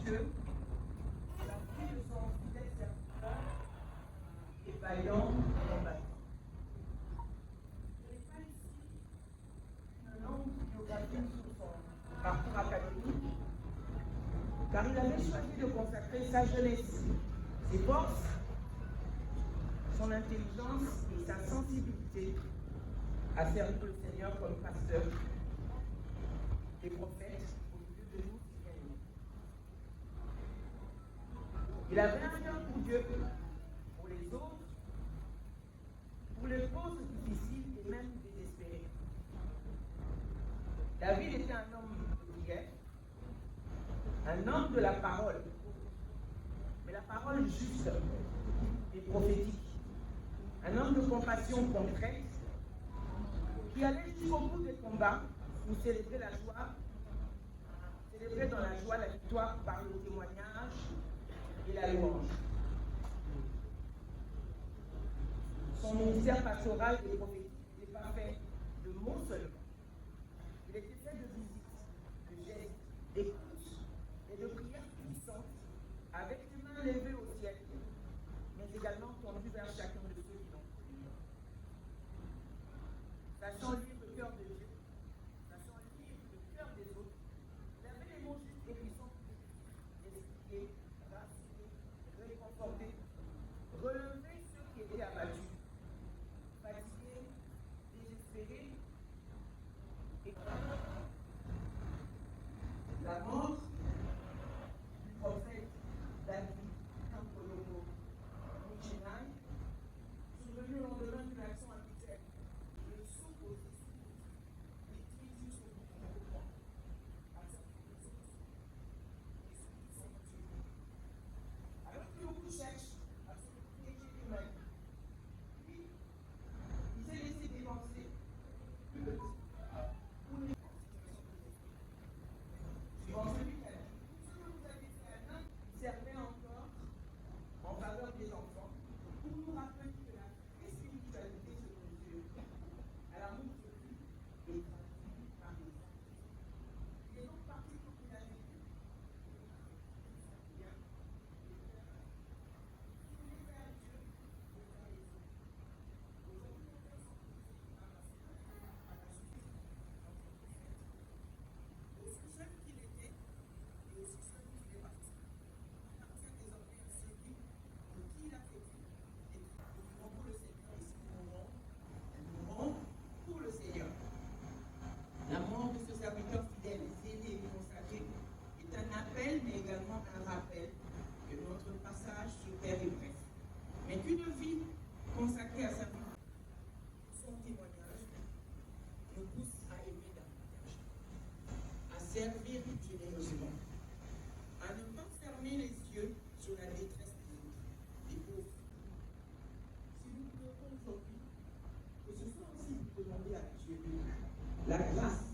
Dieu, la vie de son fidèle serviteur et vaillant combattant. Je n'ai pas ici une longue biographie sur son parcours académique, car il avait choisi de consacrer sa jeunesse, ses forces, son intelligence et sa sensibilité à servir le Seigneur comme pasteur et prophète au milieu de nous citoyens. Il avait un cœur pour Dieu, pour les autres, pour les causes difficiles et même désespérées. David était un homme de prière, un homme de la parole, mais la parole juste et prophétique, un homme de compassion concrète qui allait jusqu'au bout des combats pour célébrer la joie, célébrer dans la joie la victoire par le témoignage et la louange. Son ministère pastoral et prophétique n'était pas fait de mots seulement. Il était fait de visites, de gestes, d'écoute et de prières puissantes, avec les mains levées au ciel, mais également tendues vers chacun de ceux qui l'ont connu. Sachant lire le cœur de Dieu, sachant lire le cœur des autres, il avait les mots justes et puissants pour expliquer, rassurer, réconforter, relever ceux qui étaient abattus, fatigués, désespérés et la mort du prophète David Kampoloko Mouchinai, survenu au lendemain d'une action arbitraire, le sous-posé, les tribus sur le pouvoir, à certains des autres, et ceux qui sont tués. Alors que beaucoup cherchent à se protéger eux-mêmes, lui, il s'est laissé dévancer pour les suivant celui qui a dit, tout ce que vous avez fait à l'un servait encore en faveur des enfants pour nous rappeler que la vraie spiritualité se mesure à l'amour de Dieu et traduit par les actes. Il est donc parti pour qu'il a vécu bien, tourner vers Dieu et vers les autres. Aujourd'hui, nos cœurs sont poussés par la suffisance de notre prophète, aussi jeune qu'il était et aussi seul qu'il est parti. Appartient désormais à celui pour qui il a vécu et nous mourons pour le Seigneur et si nous mourons pour le Seigneur. La mort de ce serviteur fidèle, zélé et consacré est un appel mais également un rappel que notre passage sur terre est bref, mais qu'une vie consacrée à sa vie, son témoignage, nous pousse à aimer davantage, à servir généreusement, à ne pas fermer les yeux sur la détresse des autres, des pauvres. Si nous pleurons aujourd'hui, que ce soit aussi pour demander à Dieu la grâce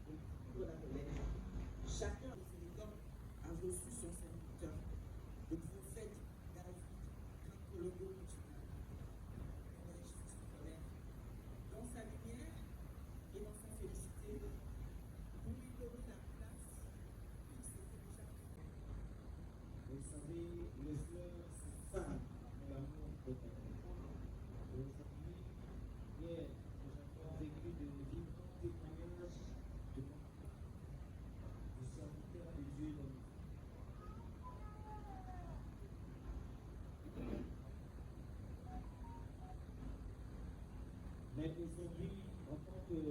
de prendre la relève. Chacun de ces temps a reçu son serviteur, le prophète David Kampoloko Mouchinai, dans sa lumière et dans sa félicité, pour lui donner la place qu'il s'était déjà fait. Vous savez, les fleurs, c'est ça, l'amour éternel. Aujourd'hui, hier, nous avons vécu de vivants témoignages de du serviteur de Dieu dans nous. Mais aujourd'hui, en tant que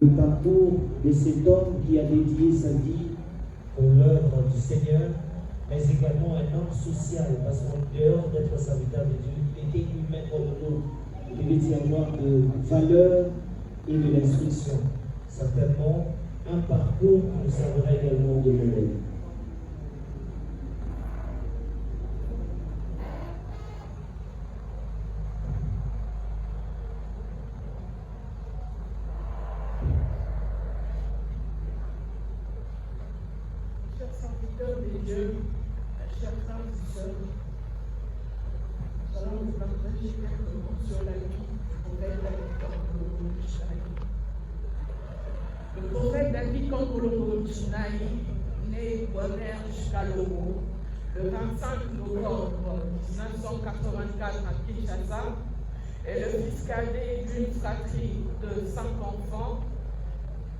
le parcours de cet homme qui a dédié sa vie pour l'œuvre du Seigneur, mais également un homme social, parce qu'en dehors d'être serviteur de Dieu, il était humain comme nous. Il était avoir de valeur et de l'instruction. Certainement, un parcours qui nous servira également de modèle. Chers serviteurs de Dieu, chers frères et sœurs, nous allons nous partager quelques mots sur la vie du prophète David Kampoloko Mouchinai. Le prophète David Kampoloko Mouchinai né Boanerges Kalongo le 25 novembre 1984 à Kinshasa, est le fils cadet d'une fratrie de 5 enfants,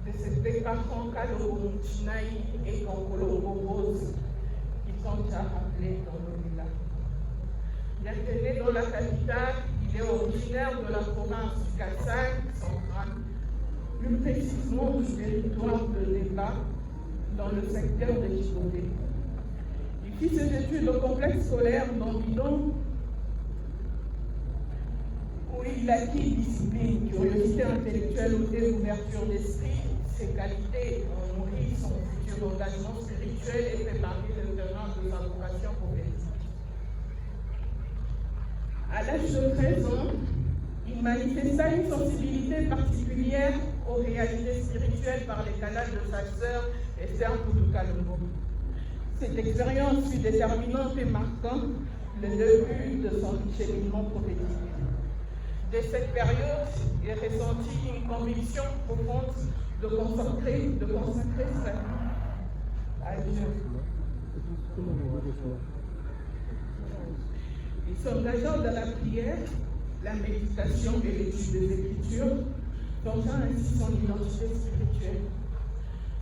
de ses parents Kalongo Chinaï et Kolongo Rose, qui sont déjà rappelés dans le village. Bien que né dans la capitale, il est originaire de la province du Kasaï central, plus précisément du territoire de Neba, dans le secteur de Djibouti. Il fit ses études au complexe scolaire d'Ambidon, où il acquit discipline, curiosité intellectuelle et ouverture d'esprit. Ses qualités ont nourri son futur engagement spirituel et fait partie le terrain de sa vocation prophétique. À l'âge de 13 ans, il manifesta une sensibilité particulière aux réalités spirituelles par les canaux de sa sœur Esther Poudou Kalongo. Cette expérience fut déterminante et marquant le début de son cheminement prophétique. Dès cette période, il ressentit une conviction profonde de consacrer sa vie à Dieu. Il s'engagea dans la prière, la méditation et l'étude des Écritures, forgeant ainsi son identité spirituelle.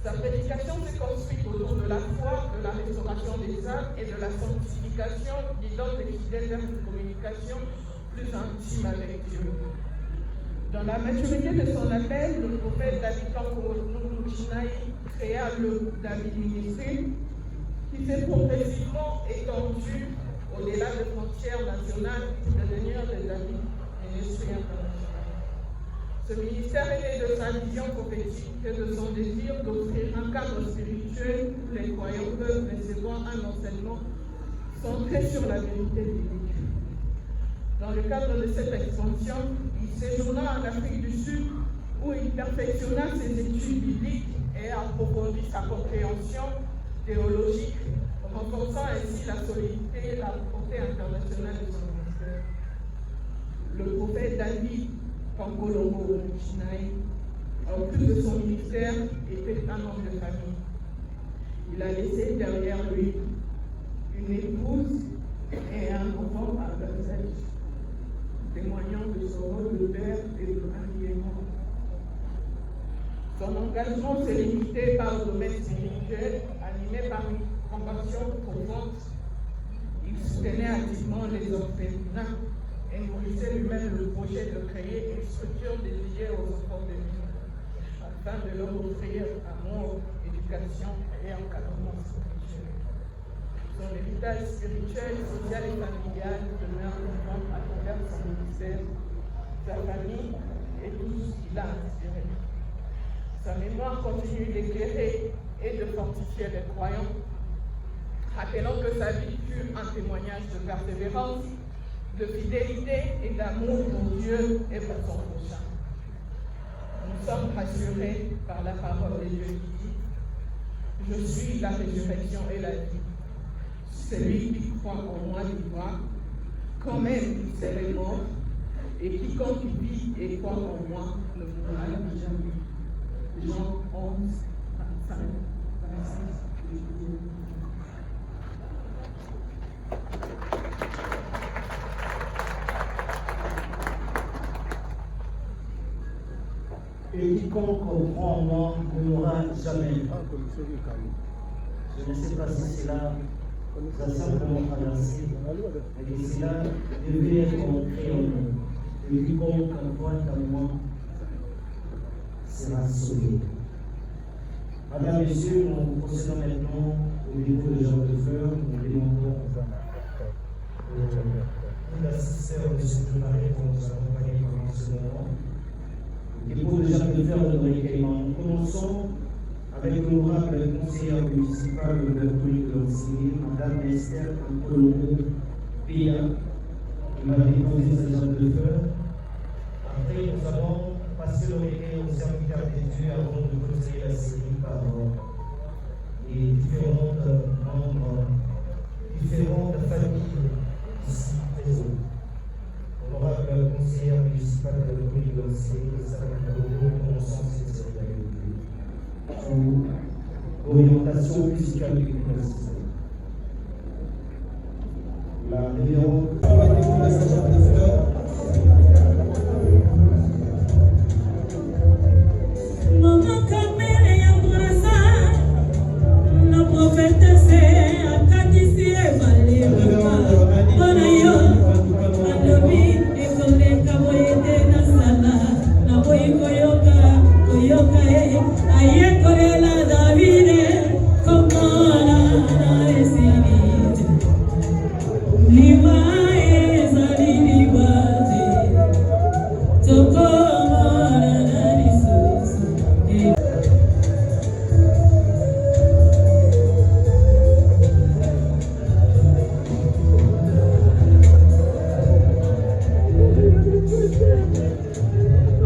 Sa prédication s'est construite autour de la foi, de la restauration des âmes et de la sanctification, guidant les fidèles vers une communication plus intime avec Dieu. Dans la maturité de son appel, le prophète David Kankourou Chinaï créa le David Ministry, qui s'est progressivement étendu au-delà des frontières nationales pour devenir le David Ministry international. Ce ministère est né de sa vision prophétique et de son désir d'offrir un cadre spirituel où les croyants peuvent recevoir un enseignement centré sur la vérité biblique. Dans le cadre de cette expansion, il séjourna en Afrique du Sud où il perfectionna ses études bibliques et approfondit sa compréhension théologique, renforçant ainsi la solidité et la portée internationale de son ministère. Le prophète David Kankolongo Chinaï, en plus de son ministère, était un homme de famille. Il a laissé derrière lui une épouse et un enfant à bas âge, témoignant de son rôle de père et de ralliement. Son engagement s'est limité par le domaine spirituel, animé par une compassion profonde. Il soutenait activement les orphelins et nourrissait lui-même le projet de créer une structure dédiée aux enfants de Dieu, afin de leur offrir amour, éducation et encadrement spirituel. Son héritage spirituel, social et familial demeure vivant à travers son ministère, sa famille et tout ce qu'il a inspiré. Sa mémoire continue d'éclairer et de fortifier les croyants, rappelant que sa vie fut un témoignage de persévérance, de fidélité et d'amour pour Dieu et pour son prochain. Nous sommes rassurés par la parole de Dieu qui dit « Je suis la résurrection et la vie. Celui qui croit en moi vivra, quand même il serait mort, et quiconque vit et croit en moi ne mourra jamais. » Jean 11, 25, 26 et 12. Et quiconque croit en moi ne mourra jamais. Je ne sais pas si cela a simplement traversé, mais cela devait être ancré en nous. Et quiconque croit en moi sera sauvé. Madame, Messieurs, nous procédons maintenant au dépôt de Jean de Fleur. Nous demandons la sister de Sainte Marie pour nous accompagner pendant ce moment. Dépôt de Jacques de Fleur de Recueillement. Nous commençons avec l'honorable conseillère municipale de Bertouille de l'Ancien, Madame Esther Kankolongo Pia, qui m'a déposé sa Jacques de Fleur. Après, nous allons passer le recueil aux serviteurs de Dieu avant de clôturer la série par les différentes membres, différentes familles ici présentes. Honorable conseillère municipale de la commune de l'Ancien, commençons cette série avec vous. orientation musicale du Christ. La numéro la sergente de fleurs. Maman Kamele Yambrasa, la prophète c'est Akadisi et Malema. Bonayo, Adobi, Ekole Kaboyete Nasala, Naboy Koyoka, Koyoka, Ayekore la Davide, Komana Esiri. Liwa Ezali Liwate, Tokomana Nanisus.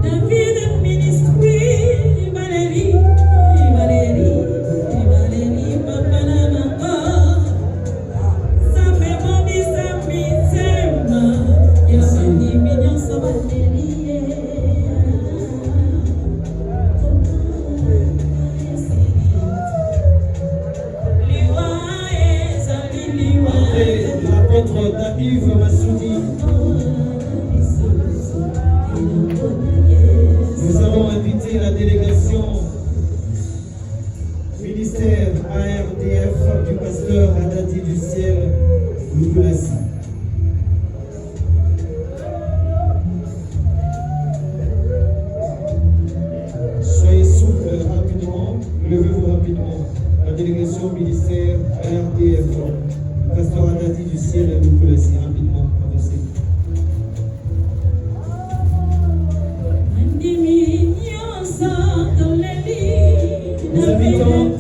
David Ministry, Valérie, Papa Namako, Sape Bobby, Sape Selma, Yosani Mignon L'apôtre David Massoudi. Nous avons invité la délégation ministère ARDF du pasteur Adadi du ciel, Loukoulasi. Soyez souples rapidement, levez-vous rapidement. La délégation ministère ARDF, pasteur Adadi du ciel, Loukoulasi, rapidement, avancez. Nous invitons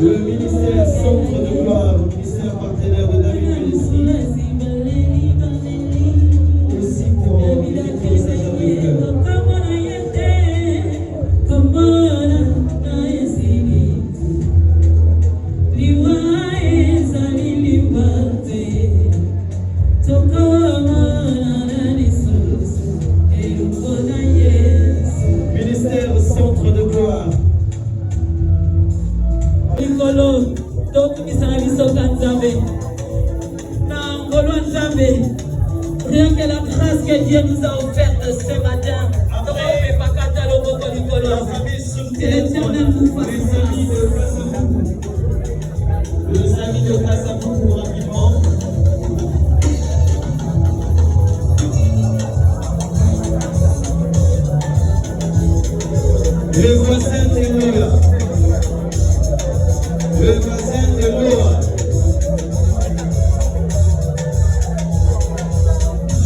le ministère Centre de Gloire, le ministère partenaire de David Ministry, aussi pour inviter tous les agents de cœur. Ministère Centre de Gloire. Ngolo, donc Misarabiso Kanzambe, Ngolo Nzambe, rien que la grâce que Dieu nous a offerte ce matin, c'est l'éternel vous fasse Les amis de Kassabou, rapidement. Le voisin de Loa. Le voisin de Loa.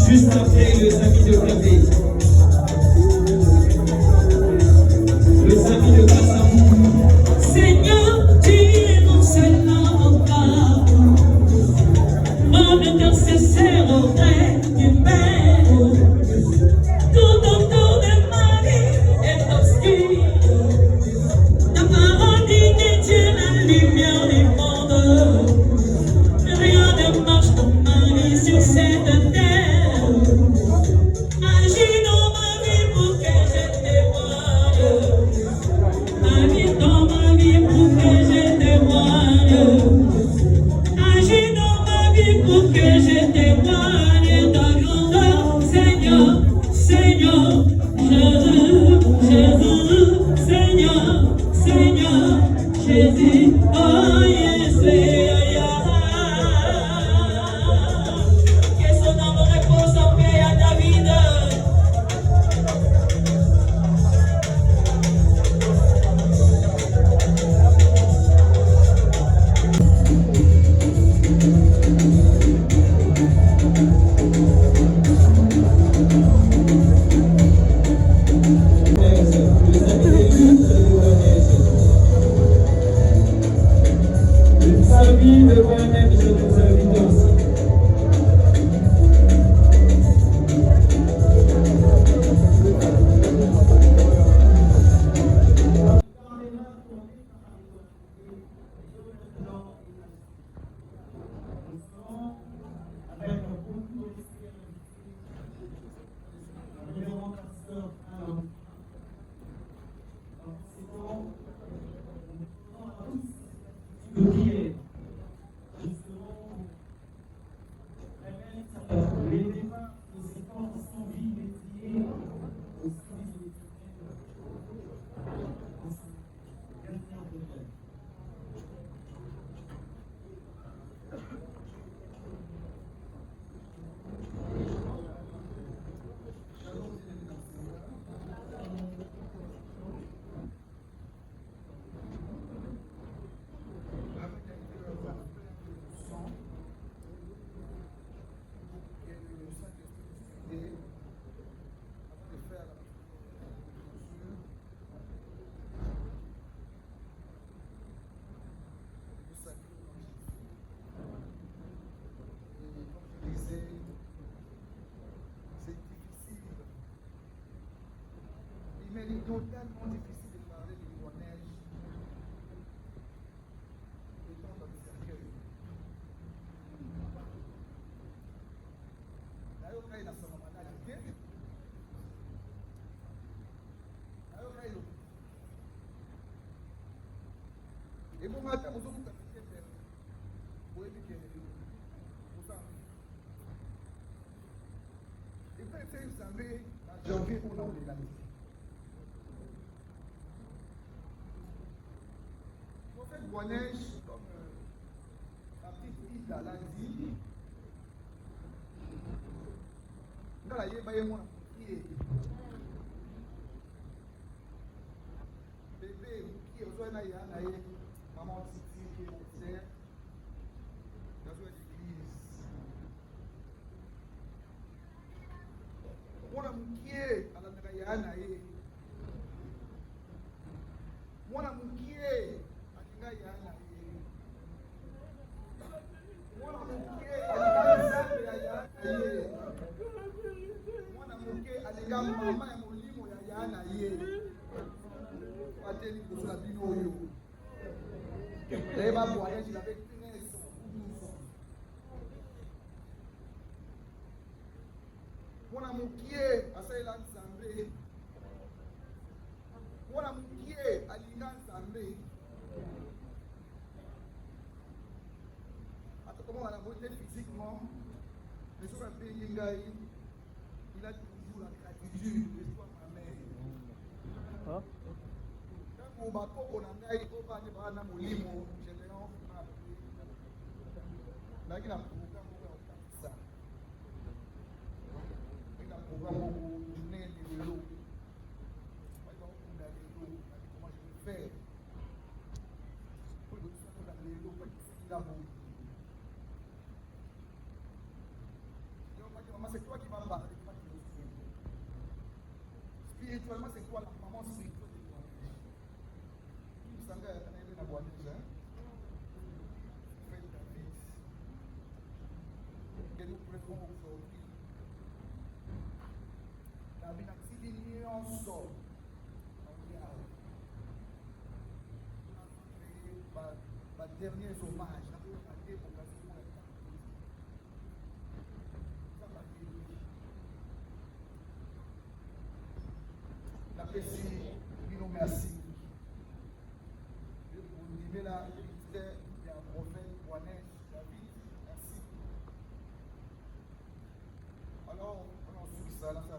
Juste après les amis de Kabé. Les amis de Kassabou. Seigneur, tu es mon seul avocat, mon intercesseur auprès du Père. Tout autour de ma vie est obscur. totalement difficile de parler du Boanerges étant dans le cercueil. D'ailleurs, quand il a son mandat, il est et mon matin, vous avez vous éviter et quand vous savez, la janvier, on a oublié la vie. Le prophète Boanerges, comme la petite Ida l'a dit, dans la yéba, il y a bébé, qui est besoin d'aller à maman Titi, qui est ministère, dans une église. Mwana mukie alandaka yana ye. Mwana mukie alinga yana ye. Mwana mukie alinga zambe ya yana ye. Mwana mukie alinga mama ya molimo ya yana ye. Ateli kozala bino oyo. Leba Boanerges, il avait 13 ans ou 12 ans. Mwana mukie asalela nzambe. Mwana mukie alinga nzambe. Attends, comment on a voté physiquement, mais sur un pays Lingaï, il a toujours la gratitude de soi ma mère. Quand on va au Nangaï, on va aller à Molimo, général, là il a un programme pour ça. Il a un programme pour mener de l'eau. Comment je vais faire pour le soir dans l'eau, parce qu'il a bon. Maman, c'est toi qui vas me parler, c'est toi qui me suis. Spirituellement, c'est toi la maman spirituelle de toi. Vous savez, elle est dans la Boanerges. Faites David. Que nous prions aujourd'hui. David a dit l'union sort. Ma dernier hommage, la PCI, nous merci. Je vous dis là, il y a un prophète, Boanerges, David, merci. Alors, on suit ça, là, ça.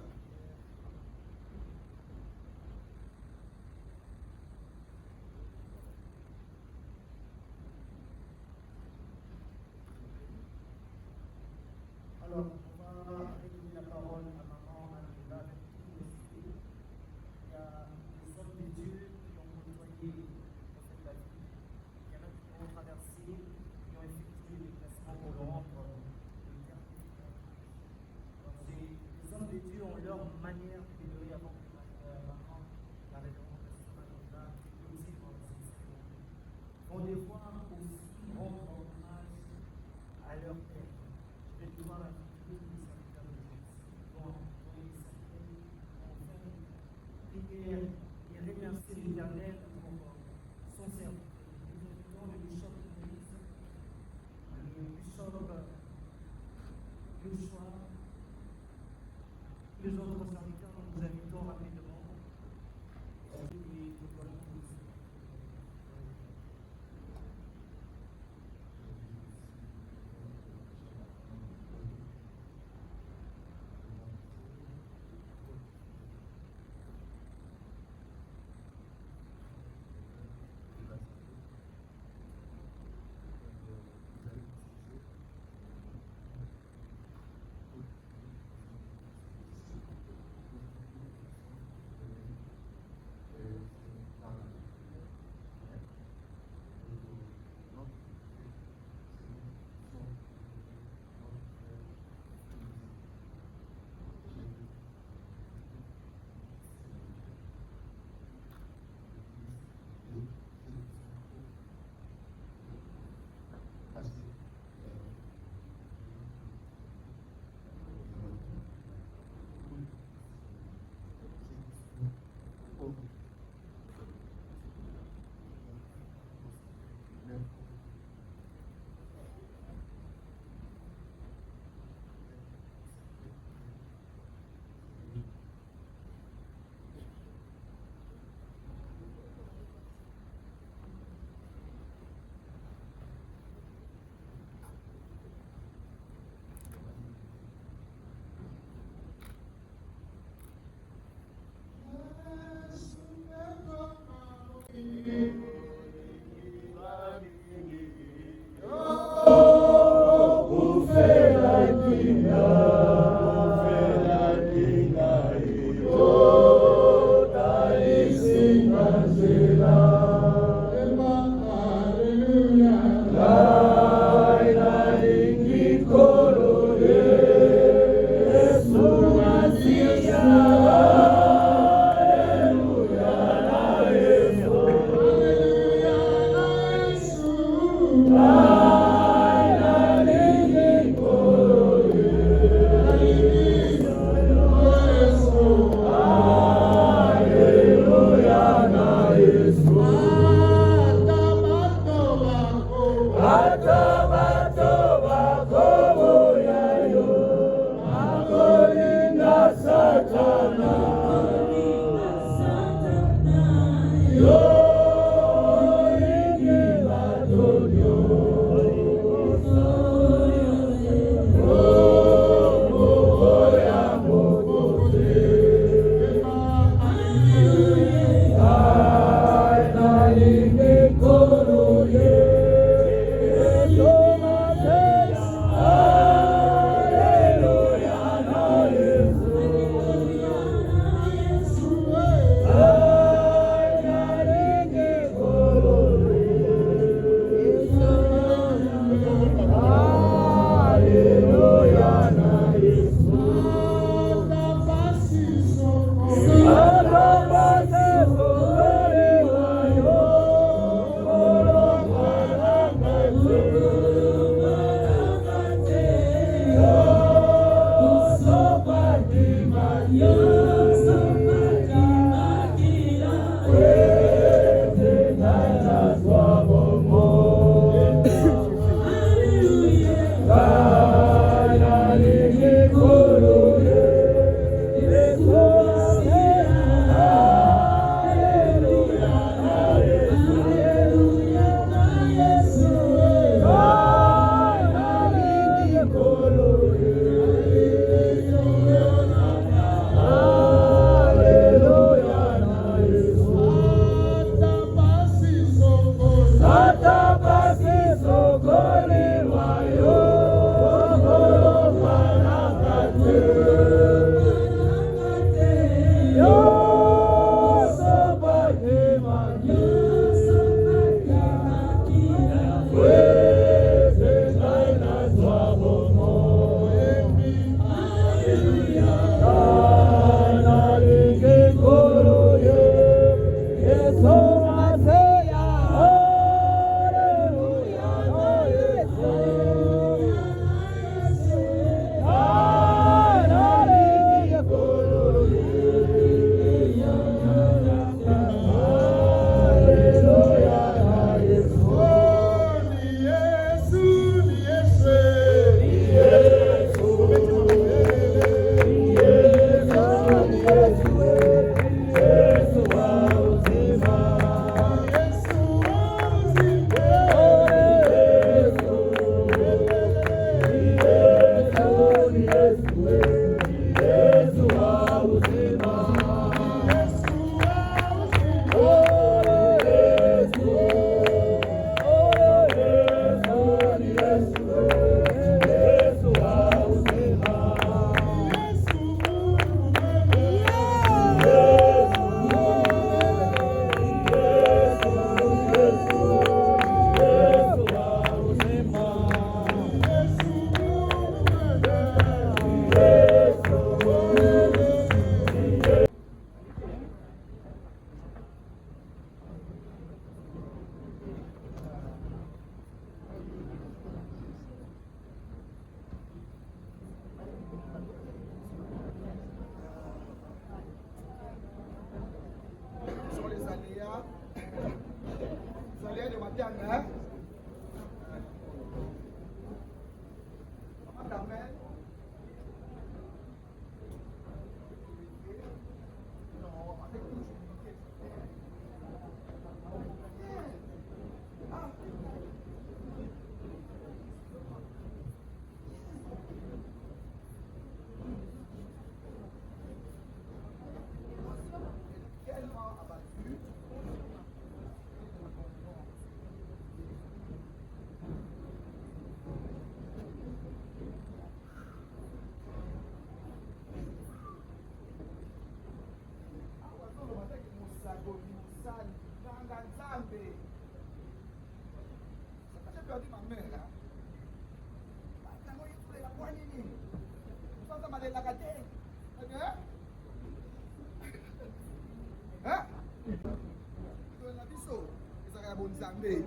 Nzambe.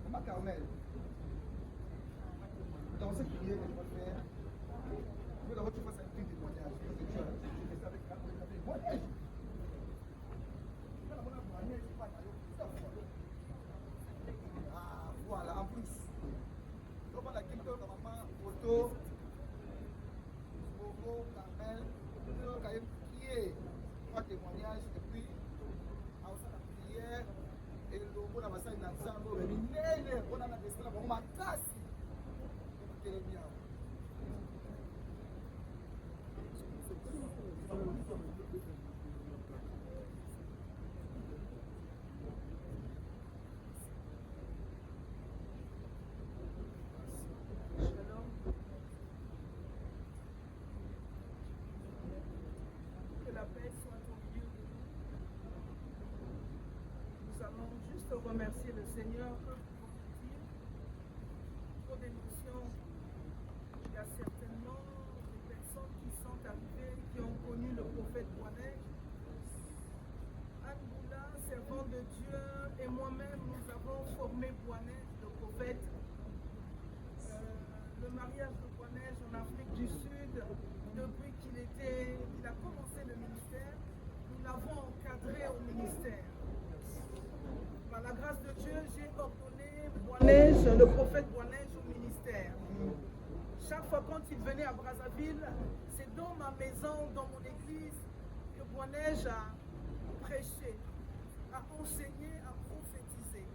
Comment Carmel? Dans ce qui est, je vais faire. Je veux d'abord que tu fasses un petit témoignage. Tu fais ça avec un témoignage. Ah, voilà, en plus. Donc, voilà, qui me donne maman, photo, Bobo, Carmel, qui est un témoignage, et puis. on a la destin, on m'a cassé. Remercier le Seigneur pour d'émotions. Il y a certainement des personnes qui sont arrivées, qui ont connu le prophète Bouanej. Anne Boula, servant de Dieu, et moi-même, nous avons formé Bouanej, le prophète. Le mariage de Bouanej en Afrique du Sud, depuis qu'il a commencé le ministère, nous l'avons encadré au ministère. Par la grâce de Dieu, j'ai ordonné Bouanej, le prophète Bouanej au ministère. Chaque fois quand il venait à Brazzaville, c'est dans ma maison, dans mon église, que Bouanej a prêché, a enseigné, a prophétisé.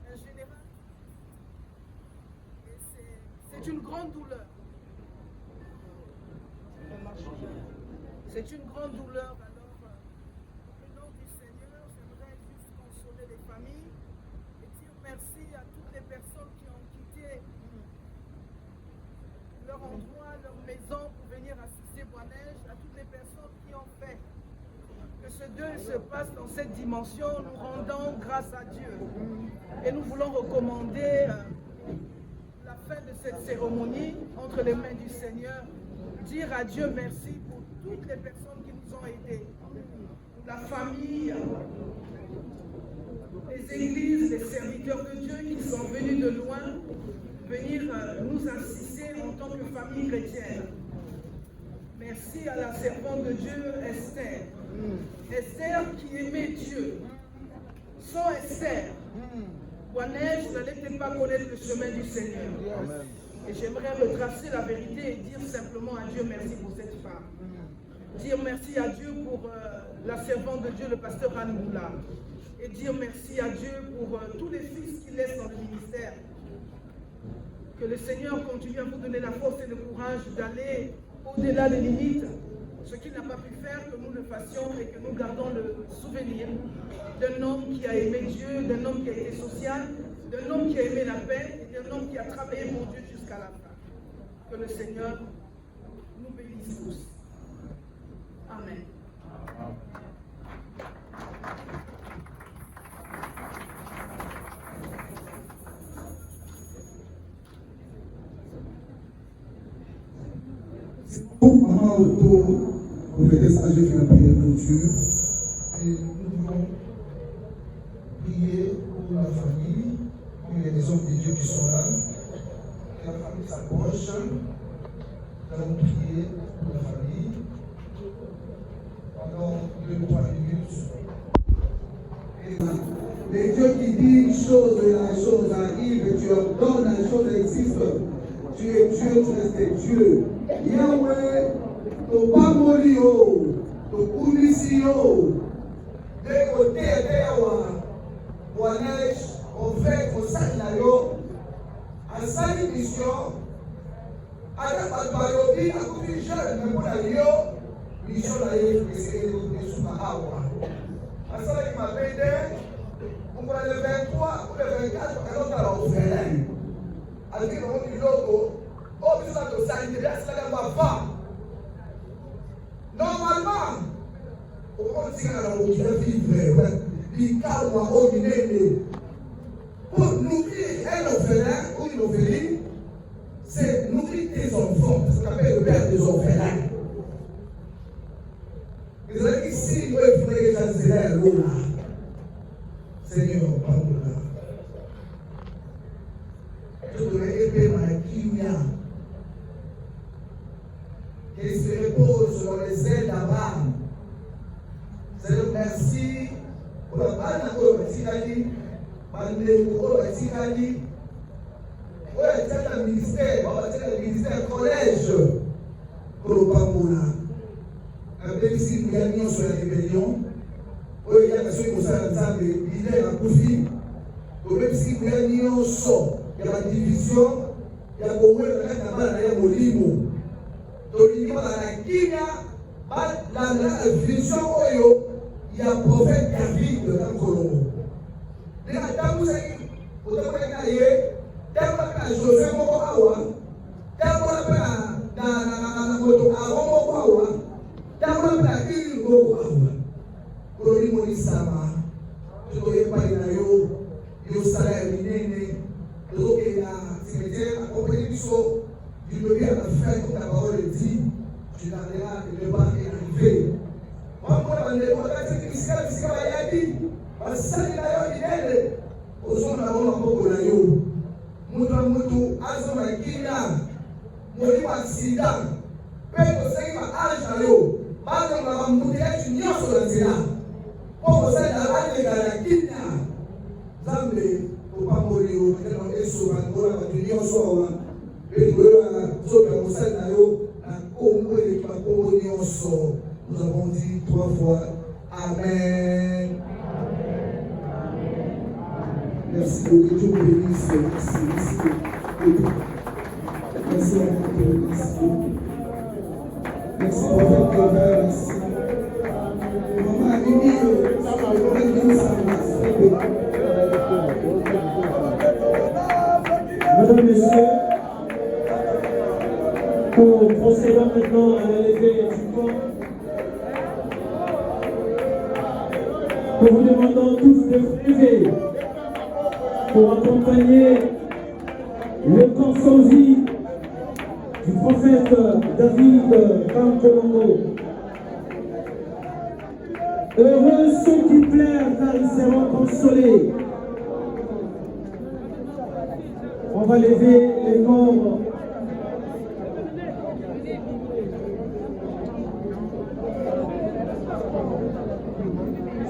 Un général. Et c'est une grande douleur. C'est une grande douleur. Merci à toutes les personnes qui ont quitté leur endroit, leur maison pour venir assister Bouanej, à toutes les personnes qui ont fait que ce deuil se passe dans cette dimension. Nous rendons grâce à Dieu et nous voulons recommander la fin de cette cérémonie entre les mains du Seigneur, dire à Dieu merci pour toutes les personnes qui nous ont aidés, la famille, les églises, les serviteurs de Dieu qui sont venus de loin, venir nous assister en tant que famille chrétienne. Merci à la servante de Dieu, Esther. Esther qui aimait Dieu. Sans Esther, Bouanej n'allait peut-être pas connaître le chemin du Seigneur. Et j'aimerais retracer la vérité et dire simplement à Dieu merci pour cette femme. Dire merci à Dieu pour la servante de Dieu, le pasteur Anne Boula. Et dire merci à Dieu pour tous les fils qu'il laisse dans le ministère. Que le Seigneur continue à vous donner la force et le courage d'aller au-delà des limites. Ce qu'il n'a pas pu faire, que nous le fassions et que nous gardons le souvenir d'un homme qui a aimé Dieu, d'un homme qui a été social, d'un homme qui a aimé la paix et d'un homme qui a travaillé pour Dieu jusqu'à la fin. Que le Seigneur nous bénisse tous. Amen. Maman Auto, prophétesse, j'ai fait la prière de clôture et nous voulons prier pour la famille, comme il y a des hommes de Dieu qui sont là, que la famille s'approche. Nous allons prier pour la famille pendant 2-3 minutes. Mais Dieu qui dit une chose et la chose arrive, et tu ordonnes, la chose existe. Tu es Dieu, tu restes Dieu. Yahweh, ton Pamolio, ton Kunisio, des côtés de Bouanej, on fait au Saint-Layo, à sa mission, à la Patbayobi, à tous les jeunes, mais pour la mission d'ailleurs, c'est de Soumahawa. À ça, il m'a aidé. Pour le 23, pour le 24, on a l'autre orphelin. Alors qu'il y a un logo, oh, mais ça doit s'arrêter, c'est la femme. Normalement, au moment où il y a vivre, il calme au milieu. Pour nourrir un orphelin ou une orpheline, c'est nourrir tes enfants, ce qu'on appelle le père des orphelins. Vous avez ici, vous pouvez les accélérer là. Seigneur, pardonne-moi. Je voudrais aider ma kimia. Qu'il se repose sur les ailes d'Abraham. Seigneur, merci pour la banane pour le Tikali, pour le Tikali, pour le ministère collège, pour le Pamoula. Avec ici, nous gagnons sur la rébellion. Il y a ceux qui ont ça, il est à Koufi. même si vous avez dit un sort, il y a une division, il y a un moment où il y a un molimo. Donc il y a la Kenya, la vision où il y a un prophète David dans le Colombo. Il y a un vous avez Joseph Mokoawa, na moto aromo kwawa, tambo na ili Mokoawa. Kuri moni sama, tuko yepa ina yo sala ya minene, tuko na cimetière accompagné biso, du début à la fin comme la parole dit, tu n'arriveras que le pas est arrivé. Moi on a dit fisika bayadi, basali na yo inene, ozona bona mboko na yo. Mutu azoma kina, molimo accident, pe kosengi ma age na yo, bana na mbuti yetu nyonso na nzela. Pour ça, la rade la Kenya, Zambe, au Pamolio, et sur un gros l'union soit, et sur la Moussa Nayo, un Congo et pas Congo sort. Nous avons dit 3 fois Amen. Merci beaucoup, Dieu bénisse, merci. Merci à vous, merci prophète Gobert, merci. Mesdames, Messieurs, nous procédons maintenant à la levée du corps. Nous vous demandons tous de vous lever pour accompagner le corps sans vie du prophète David Kankolongo. Heureux ceux qui pleurent car ils seront consolés. On va lever les corps.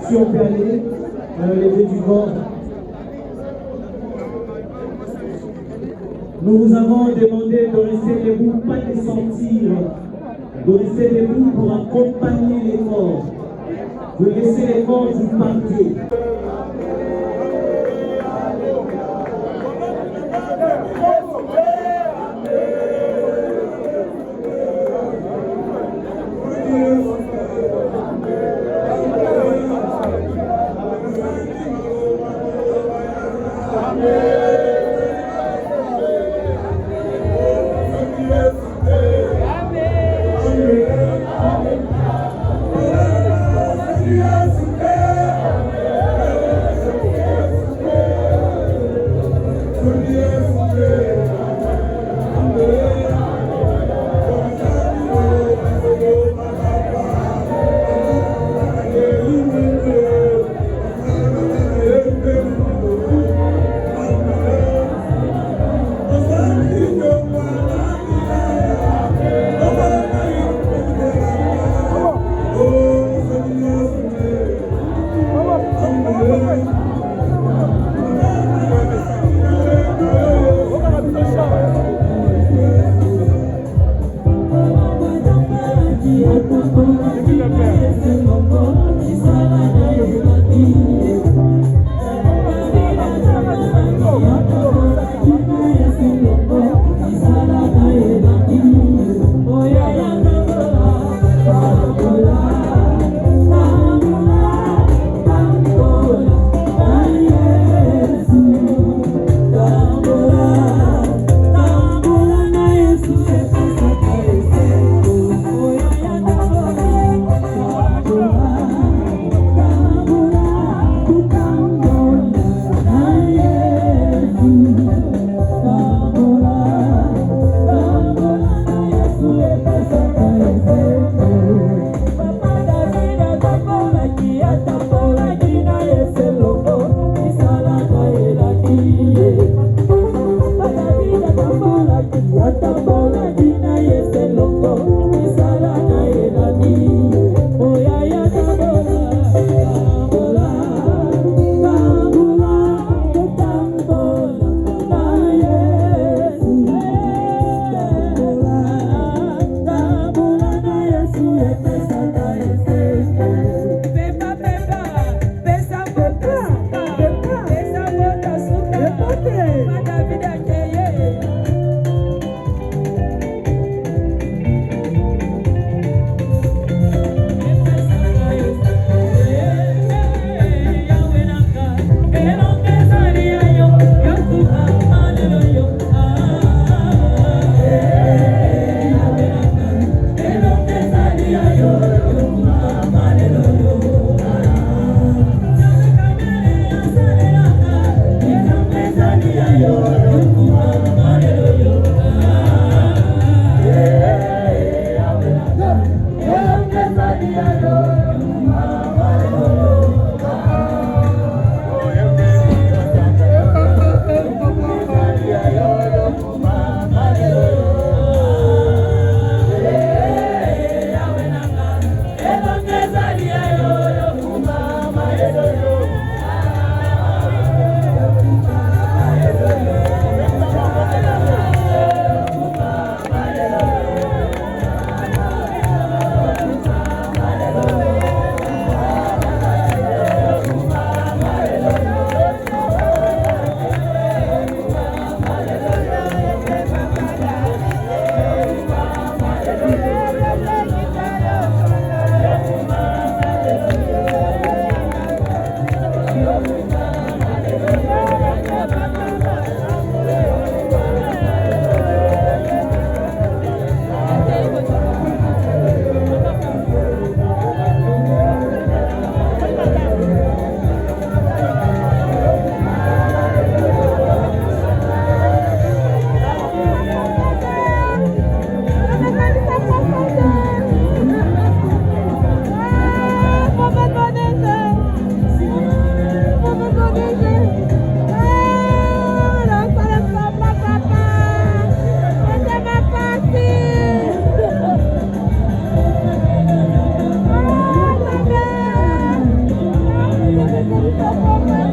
Si on peut aller à la levée du corps. Nous vous avons demandé de rester debout, pas de sortir, de rester debout pour accompagner les corps. De laisser les corps vous partir. Amen. Thank you.